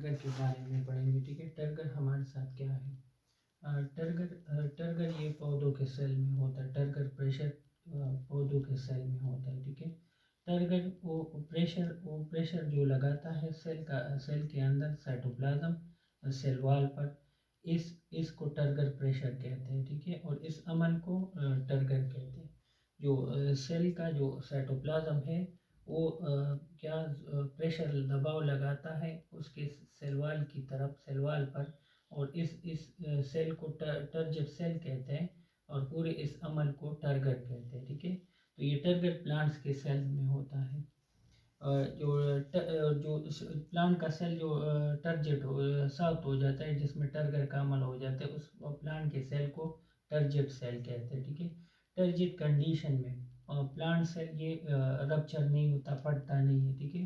Turgor के बारे में पढ़ेंगे। ठीक है, टर्गर हमारे साथ क्या है। टर्गर ये पौधों के सेल में होता है। टर्गर प्रेशर पौधों के सेल में होता है। ठीक है, टर्गर वो प्रेशर जो लगाता है सेल के अंदर साइटोप्लाज्म सेल वॉल पर, इसको टर्गर प्रेशर कहते हैं। ठीक है, और इस अमल को टर्गर कहते हैं। जो सेल का जो साइटोप्लाज्म है वो क्या प्रेशर दबाव लगाता है उसके सेल वॉल की तरफ, सेल वॉल पर, और इस सेल को टर्जिट सेल कहते हैं और पूरे इस अमल को टर्गर कहते हैं। ठीक है, तो ये टर्गर प्लांट्स के सेल में होता है। जो प्लांट का सेल जो टर्जिट साफ्ट हो जाता है, जिसमें टर्गर का अमल हो जाता है, उस प्लांट के सेल को टर्जिट सेल कहते हैं। ठीक है, टर्जिट कंडीशन में प्लांट सेल ये रप्चर नहीं होता, फटता नहीं है। ठीक है,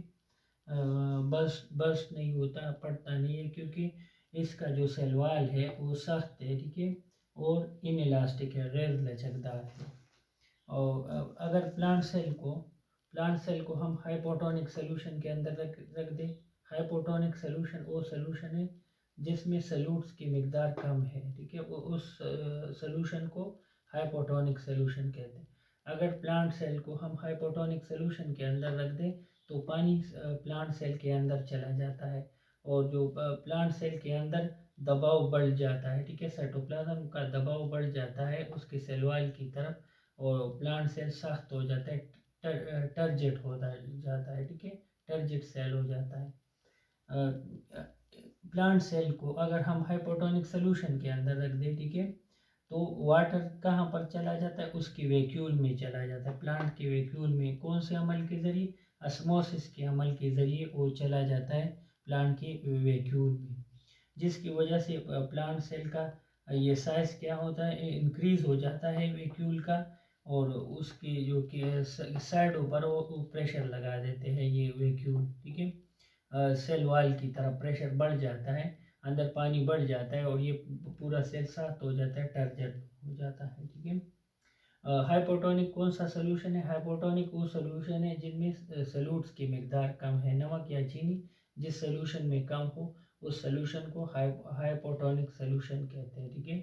बर्स्ट नहीं होता, फटता नहीं है, क्योंकि इसका जो सेल वॉल है वो सख्त है। ठीक है, और इनइलास्टिक है, गैर लचकदार है। और अगर प्लांट सेल को हम हाइपोटोनिक सोल्यूशन के अंदर रख दें। हाइपोटोनिक सोल्यूशन वो सोल्यूशन है जिसमें सॉल्यूट्स की मिकदार कम है। ठीक है, उस सोल्यूशन को हाइपोटोनिक सोल्यूशन कहते हैं। अगर प्लांट सेल को हम हाइपोटोनिक सोल्यूशन के अंदर रख दें तो पानी प्लांट सेल के अंदर चला जाता है और जो प्लांट सेल के अंदर दबाव बढ़ जाता है। ठीक है, साइटोप्लाज्म का दबाव बढ़ जाता है उसके सेल वॉल की तरफ और प्लांट सेल सख्त हो जाता है, टर्जिट हो जाता है। ठीक है, टर्जिट सेल हो जाता है। प्लांट सेल को अगर हम हाइपोटोनिक सोल्यूशन के अंदर रख दें, ठीक है, तो वाटर कहाँ पर चला जाता है, उसकी वैक्यूल में चला जाता है। प्लांट के वैक्यूल में कौन से अमल के जरिए, ऑस्मोसिस के अमल के जरिए वो चला जाता है प्लांट के वैक्यूल में, जिसकी वजह से प्लांट सेल का ये साइज क्या होता है, इंक्रीज हो जाता है वैक्यूल का, और उसकी जो कि साइडों पर वो प्रेशर लगा देते हैं ये वैक्यूल। ठीक है, सेल वॉल की तरफ प्रेशर बढ़ जाता है, अंदर पानी बढ़ जाता है और ये पूरा सेल सख्त हो जाता है, टर्जिट हो जाता है। ठीक है, हाइपोटोनिक कौन सा सोल्यूशन है। हाइपोटोनिक वो सोल्यूशन है जिनमें सॉल्यूट्स की मिकदार कम है, नमक या चीनी जिस सोल्यूशन में कम हो उस सोल्यूशन को हाइपोटोनिक सोल्यूशन कहते हैं। ठीक है,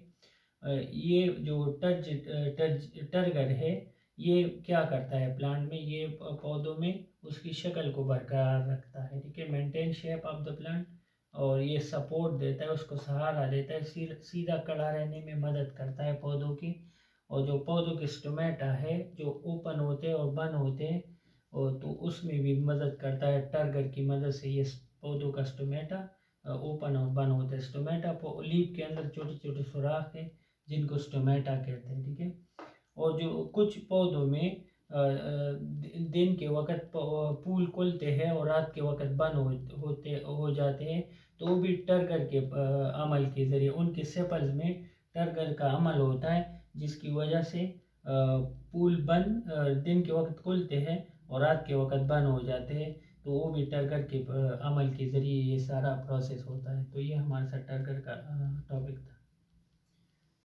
ये जो टर्गर है ये क्या करता है प्लांट में, ये पौधों में उसकी शक्ल को बरकरार रखता है। ठीक है, maintain shape of the plant, और ये सपोर्ट देता है, उसको सहारा देता है, सीधा खड़ा रहने में मदद करता है पौधों की। और जो पौधों के स्टोमेटा है जो ओपन होते हैं और बंद होते हैं, और तो उसमें भी मदद करता है। टर्गर की मदद से ये पौधों का स्टोमेटा ओपन और बंद होता है। स्टोमेटा लीफ के अंदर छोटे छोटे सुराख है जिनको स्टोमेटा कहते हैं। ठीक है, और जो कुछ पौधों में दिन के वक्त फूल खुलते हैं और रात के वक्त बंद हो जाते हैं, तो भी टर्गर के अमल के ज़रिए उनके सेपल्स में टर्गर का अमल होता है, जिसकी वजह से फूल दिन के वक्त खुलते हैं और रात के वक्त बंद हो जाते हैं, तो वो भी टर्गर के अमल के ज़रिए ये सारा प्रोसेस होता है। तो ये हमारे साथ टर्गर का टॉपिक था।